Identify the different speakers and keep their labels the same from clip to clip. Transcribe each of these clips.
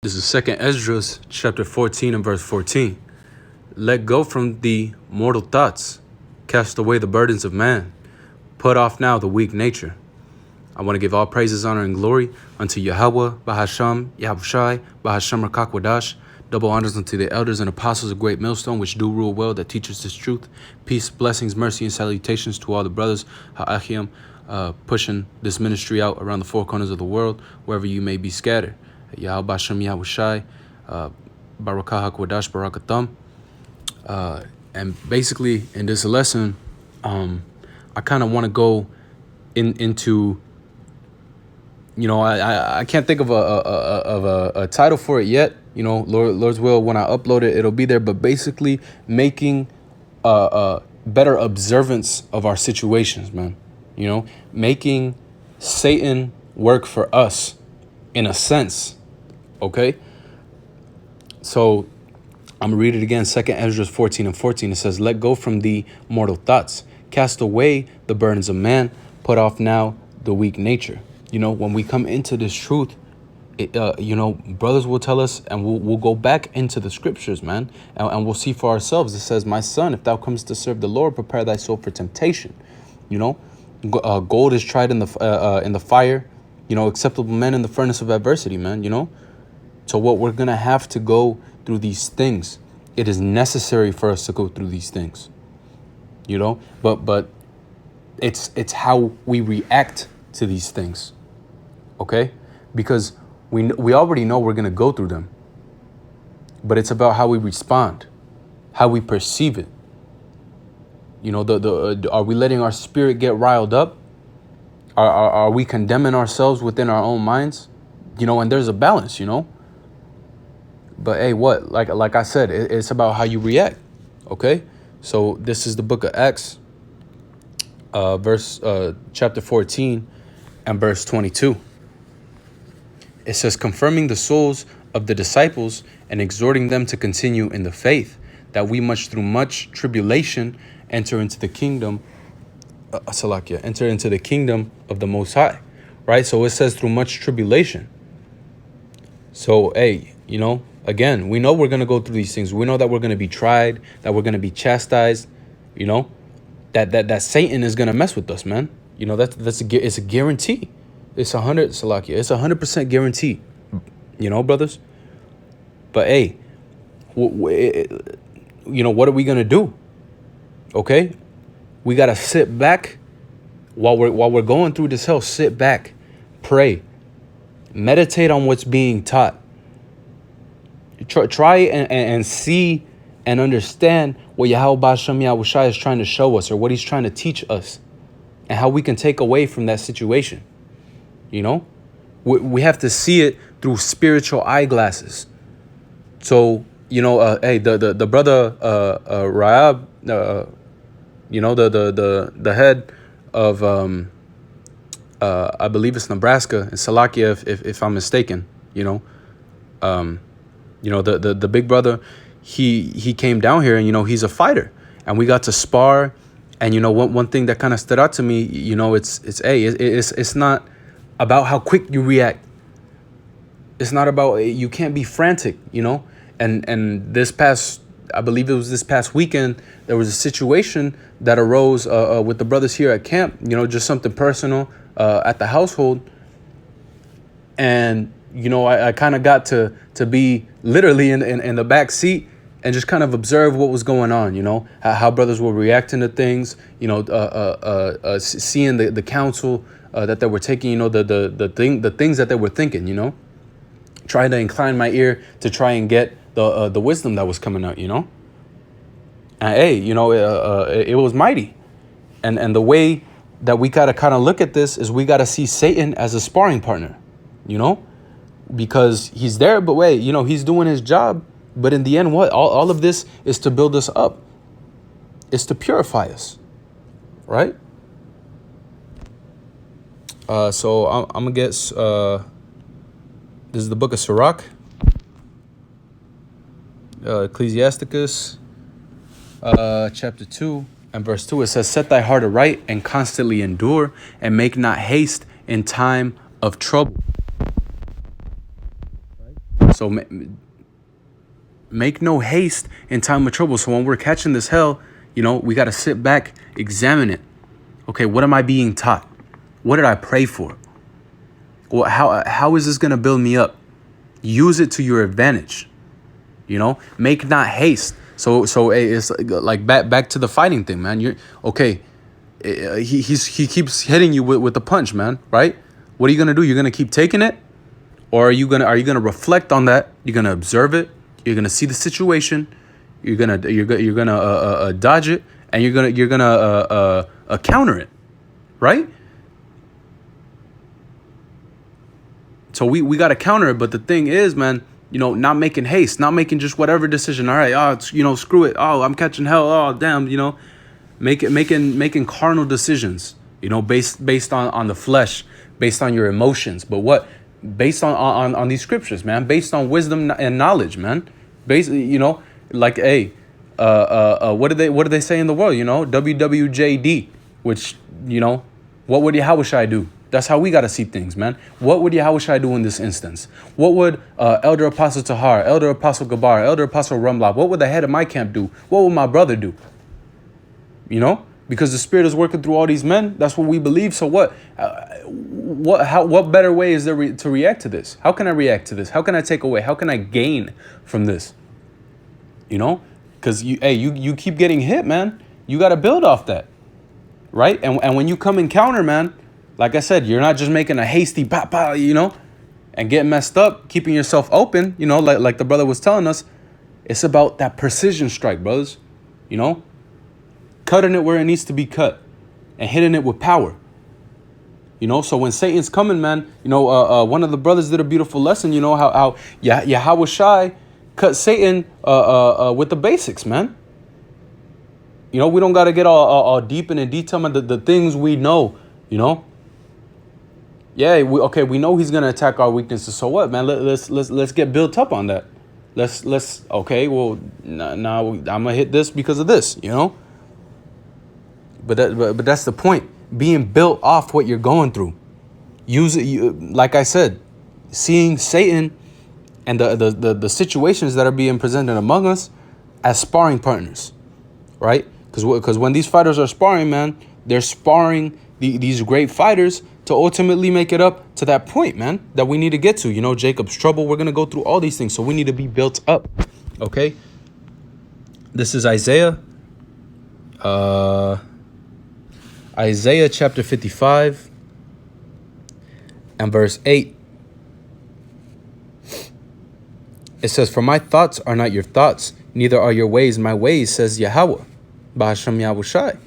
Speaker 1: This is Second Esdras, chapter 14 and verse 14. Let go from thee mortal thoughts. Cast away the burdens of man. Put off now the weak nature. I want to give all praises, honor, and glory unto Yahweh, Bahasham, Yahushai, Bahasham Rakakwadash. Double honors unto the elders and apostles of Great Millstone, which do rule well, that teach us this truth. Peace, blessings, mercy, and salutations to all the brothers, Ha'achim, pushing this ministry out around the four corners of the world, wherever you may be scattered. Yahweh Shem Yahushai, Barakah HaKwadash, Barakatham. And basically, in this lesson, I kind of want to go into, I can't think of a title for it yet. Lord's will, when I upload it, it'll be there. But basically, making a better observance of our situations, man. Making Satan work for us, in a sense. Okay? So I'm going to read it again. 2 Esdras 14 and 14. It says, let go from thee mortal thoughts. Cast away the burdens of man. Put off now the weak nature. When we come into this truth, brothers will tell us, and we'll go back into the scriptures, man, and we'll see for ourselves. It says, my son, if thou comest to serve the Lord, prepare thy soul for temptation. Gold is tried in the fire, acceptable men in the furnace of adversity, man, So what we're going to have to go through these things. It is necessary for us to go through these things, but it's how we react to these things. Okay. Because we already know we're going to go through them, but it's about how we respond, how we perceive it. Are we letting our spirit get riled up? Are we condemning ourselves within our own minds? And there's a balance, But hey, what? Like I said, it's about how you react. Okay? So this is the book of Acts, chapter 14 and verse 22. It says, confirming the souls of the disciples and exhorting them to continue in the faith, that we must through much tribulation enter into the kingdom of the Most High. Right? So it says through much tribulation. So, hey, again, we know we're going to go through these things. We know that we're going to be tried, that we're going to be chastised, that Satan is going to mess with us, man. It's a guarantee. It's 100% guarantee, brothers. But hey, what are we going to do? Okay. We got to sit back while we're going through this hell. Sit back, pray, meditate on what's being taught. Try and see and understand what Yahweh Shem Yahushai is trying to show us, or what he's trying to teach us, and how we can take away from that situation. We have to see it through spiritual eyeglasses. So, hey, the brother Raab, the head of I believe it's Nebraska and Salakia, if I'm mistaken, the big brother, he came down here, and he's a fighter, and we got to spar. And one thing that kind of stood out to me, it's not about how quick you react. It's not about, you can't be frantic, and I believe it was this past weekend, there was a situation that arose with the brothers here at camp, just something personal at the household. And I kind of got to be literally in the back seat and just kind of observe what was going on, how brothers were reacting to things, seeing the counsel that they were taking, the things that they were thinking, trying to incline my ear to try and get the wisdom that was coming out, And hey, it was mighty. And the way that we gotta kind of look at this is we gotta see Satan as a sparring partner, because he's there, but wait, he's doing his job. But in the end, what? All of this is to build us up. It's to purify us, right? So I'm going to guess this is the book of Sirach, Ecclesiasticus, chapter 2 and verse 2. It says, set thy heart aright and constantly endure, and make not haste in time of trouble. So make no haste in time of trouble. So when we're catching this hell, we got to sit back, examine it. Okay, what am I being taught? What did I pray for? Well, how is this going to build me up? Use it to your advantage. Make not haste. So it's like back to the fighting thing, man. You're okay. He keeps hitting you with the punch, man. Right? What are you gonna do? You're gonna keep taking it, or are you gonna reflect on that? You're gonna observe it. You're gonna see the situation. You're gonna dodge it, and you're gonna counter it, right? So we gotta counter it. But the thing is, man, not making haste, not making just whatever decision. All right, screw it. Oh, I'm catching hell. Oh, damn, making carnal decisions. Based on the flesh, based on your emotions. But what? Based on these scriptures, man. Based on wisdom and knowledge, man. Like, hey, what do they say in the world? WWJD, which what would Yahushua do? That's how we got to see things, man. What would Yahushua do in this instance? What would Elder Apostle Tahar, Elder Apostle Gabar, Elder Apostle Rumlab, what would the head of my camp do? What would my brother do? Because the Spirit is working through all these men. That's what we believe. So what? What better way is there to react to this? How can I react to this? How can I take away? How can I gain from this? Because you keep getting hit, man. You got to build off that, right? And when you come encounter, man, like I said, you're not just making a hasty pop, and getting messed up, keeping yourself open, like the brother was telling us. It's about that precision strike, brothers. Cutting it where it needs to be cut and hitting it with power. So when Satan's coming, man, one of the brothers did a beautiful lesson, how Yahushua cut Satan with the basics, man. We don't got to get all deep in detail on the things we know, Yeah, we know he's gonna attack our weaknesses. So what, man? Let's get built up on that. Let's okay. Well, now I'm gonna hit this because of this, But that's the point. Being built off what you're going through. Use it. Like I said, seeing Satan and the situations that are being presented among us as sparring partners, right? Because when these fighters are sparring, man, they're sparring these great fighters to ultimately make it up to that point, man, that we need to get to. Jacob's trouble. We're going to go through all these things. So we need to be built up. Okay. This is Isaiah. Isaiah chapter 55 and verse 8. It says, "For my thoughts are not your thoughts, neither are your ways my ways, says Yahweh, Bahashem Yahushai.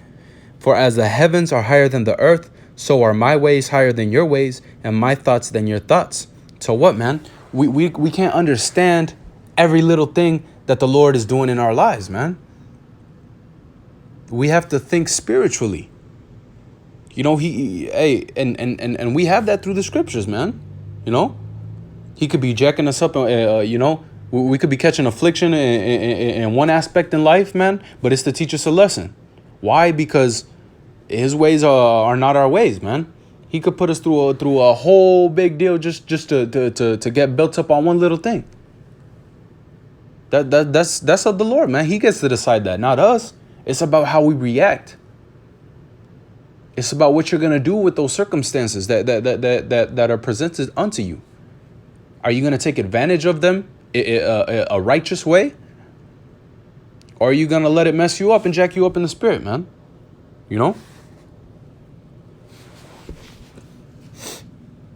Speaker 1: For as the heavens are higher than the earth, so are my ways higher than your ways, and my thoughts than your thoughts." So what, man? We can't understand every little thing that the Lord is doing in our lives, man. We have to think spiritually. And we have that through the scriptures, man. He could be jacking us up, we could be catching affliction in one aspect in life, man, but it's to teach us a lesson. Why? Because his ways are not our ways, man. He could put us through a whole big deal just to get built up on one little thing. That's of the Lord, man. He gets to decide that, not us. It's about how we react. It's about what you're gonna do with those circumstances that are presented unto you. Are you gonna take advantage of them a righteous way, or are you gonna let it mess you up and jack you up in the spirit, man? Yahweh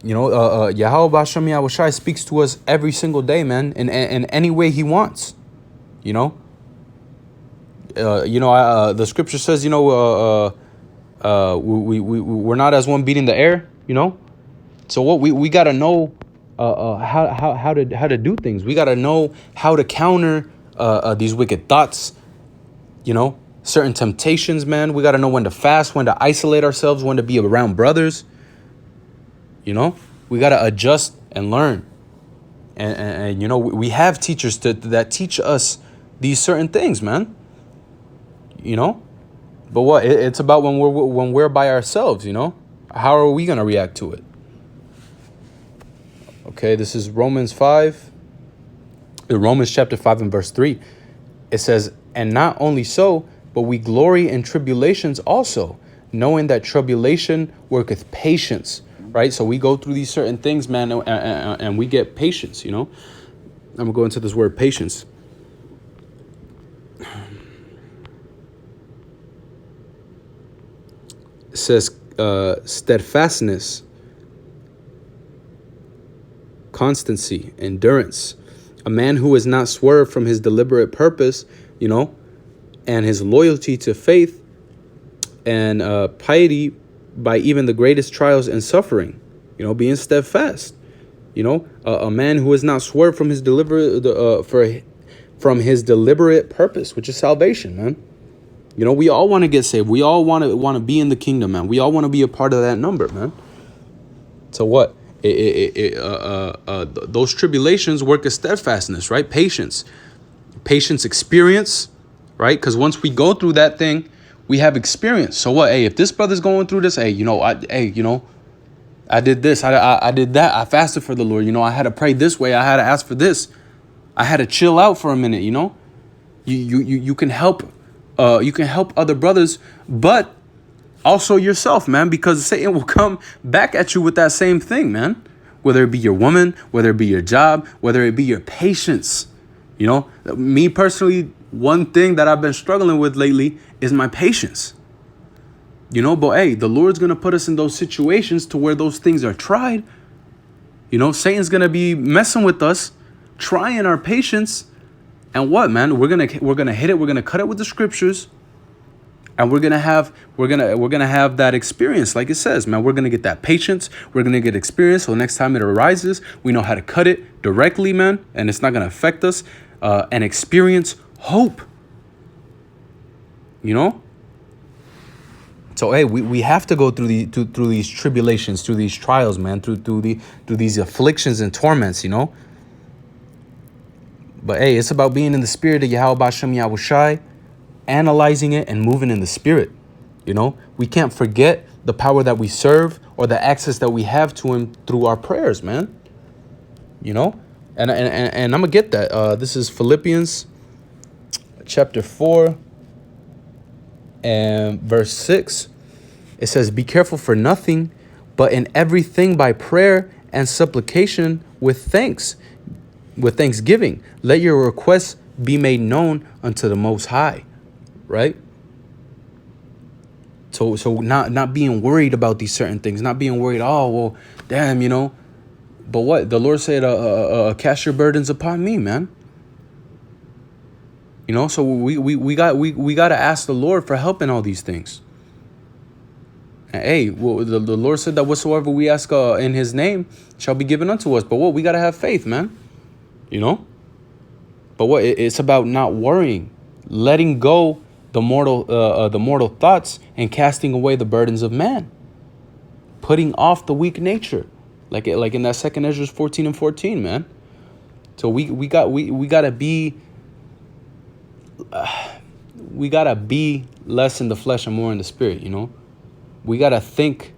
Speaker 1: Bashem Yahushai speaks to us every single day, man, in any way he wants. The scripture says, we're not as one beating the air, So what we gotta know how to do things. We gotta know how to counter these wicked thoughts, certain temptations, man. We gotta know when to fast, when to isolate ourselves, when to be around brothers. We gotta adjust and learn. And we have teachers that teach us these certain things, man. But what? It's about when we're by ourselves, How are we gonna react to it? Okay, this is Romans 5 In Romans chapter 5 and verse 3, it says, and not only so, but we glory in tribulations also, knowing that tribulation worketh patience, right? So we go through these certain things, man, and we get patience, you know? I'm going to go into this word patience. It says steadfastness, constancy, endurance. A man who is not swerved from his deliberate purpose, you know, and his loyalty to faith and piety by even the greatest trials and suffering, you know, being steadfast. You know, a man who is not swerved from his from his deliberate purpose, which is salvation, man. You know, we all want to get saved. We all want to be in the kingdom, man. We all want to be a part of that number, man. So what? Those tribulations work as steadfastness, right? Patience, experience, right? Because once we go through that thing, we have experience. So what? Hey, if this brother's going through this, hey, you know, I did this, I did that. I fasted for the Lord. You know, I had to pray this way. I had to ask for this. I had to chill out for a minute. You know, you can help. You can help other brothers, but also yourself, man, because Satan will come back at you with that same thing, man. Whether it be your woman, whether it be your job, whether it be your patience. You know, me personally, one thing that I've been struggling with lately is my patience. You know, but hey, the Lord's going to put us in those situations to where those things are tried. You know, Satan's going to be messing with us, trying our patience. And what, man? We're gonna hit it. We're gonna cut it with the scriptures, and we're gonna have that experience, like it says, man. We're gonna get that patience. We're gonna get experience. So next time it arises, we know how to cut it directly, man, and it's not gonna affect us. And experience hope. You know. So hey, we have to go through these tribulations, through these trials, man, through these afflictions and torments, you know. But hey, it's about being in the spirit of Yahweh Bashem Yahushai, analyzing it and moving in the spirit. You know, we can't forget the power that we serve or the access that we have to him through our prayers, man. You know, and I'm gonna get that. This is Philippians chapter 4 and verse 6. It says, be careful for nothing, but in everything by prayer and supplication with thanksgiving, let your requests be made known unto the Most High, right? So not being worried about these certain things, not being worried, oh, well, damn, you know. But what? The Lord said, cast your burdens upon me, man. You know, so we got to ask the Lord for help in all these things. And hey, well, the Lord said that whatsoever we ask in his name shall be given unto us. But what? We got to have faith, man. You know, but what? It's about not worrying, letting go the mortal thoughts and casting away the burdens of man, putting off the weak nature, like in that 2 Ezra 14 and 14, man. So we gotta be less in the flesh and more in the spirit. You know, we gotta think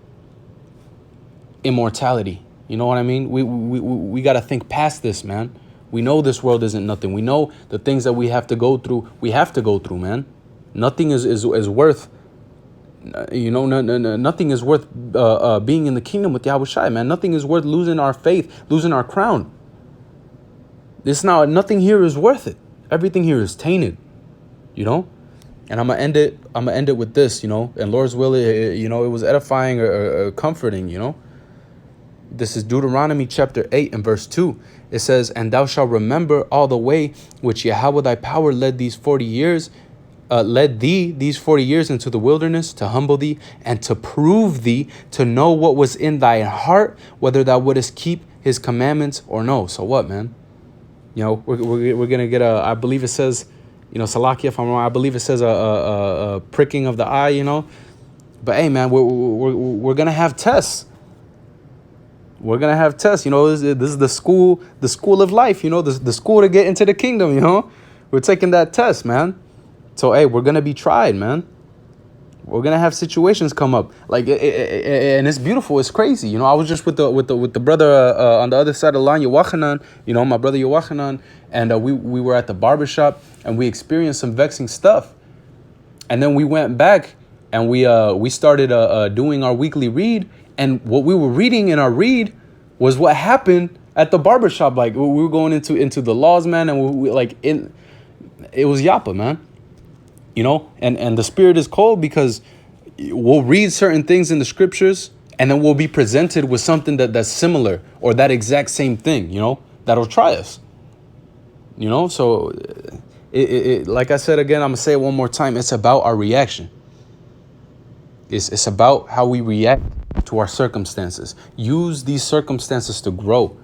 Speaker 1: immortality. You know what I mean? We gotta think past this, man. We know this world isn't nothing. We know the things that we have to go through, man. Nothing is worth, you know, nothing is worth being in the kingdom with Yahushua, man. Nothing is worth losing our faith, losing our crown. Nothing here is worth it. Everything here is tainted, you know? And I'm gonna end it with this, you know, and Lord's will, you know, it was edifying or comforting, you know. This is Deuteronomy chapter 8 and verse 2. It says, and thou shalt remember all the way which Yahweh thy power led thee these 40 years into the wilderness to humble thee and to prove thee, to know what was in thy heart, whether thou wouldest keep his commandments or no. So what, man? You know, we're gonna get I believe it says, you know, Salakia, if I'm wrong, I believe it says a pricking of the eye, you know. But hey, man, we're gonna have tests. We're gonna have tests, you know. This is the school of life, you know, the school to get into the kingdom, you know. We're taking that test, man. So hey, we're gonna be tried, man. We're gonna have situations come up, like, and it's beautiful. It's crazy, you know. I was just with the brother on the other side of the line, Yowachanan. You know, my brother Yowachanan, and we were at the barbershop, and we experienced some vexing stuff. And then we went back, and we started doing our weekly read, and what we were reading in our read was what happened at the barbershop. Like, we were going into the laws, man, and we like it was Yapa, man. You know, and the spirit is cold because we'll read certain things in the scriptures, and then we'll be presented with something that's similar or that exact same thing, you know, that'll try us. You know, so like I said again, I'm gonna say it one more time. It's about our reaction. It's about how we react to our circumstances. Use these circumstances to grow.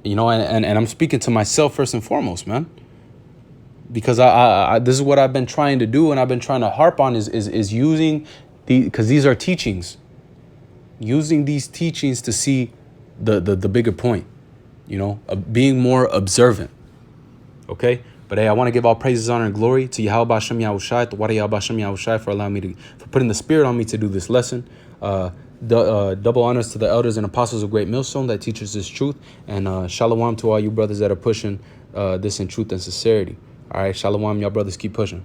Speaker 1: You know, and I'm speaking to myself first and foremost, man. Because I this is what I've been trying to do, and I've been trying to harp on is using because these are teachings. Using these teachings to see the bigger point, you know, being more observant. Okay? But hey, I want to give all praises, honor, and glory to Yahweh Hashem Yahushai, to Wada Yahweh Hashem Yahushai for allowing me for putting the spirit on me to do this lesson. Double honors to the elders and apostles of Great Millstone that teaches this truth, and shalom to all you brothers that are pushing this in truth and sincerity. All right, shalom, y'all brothers, keep pushing.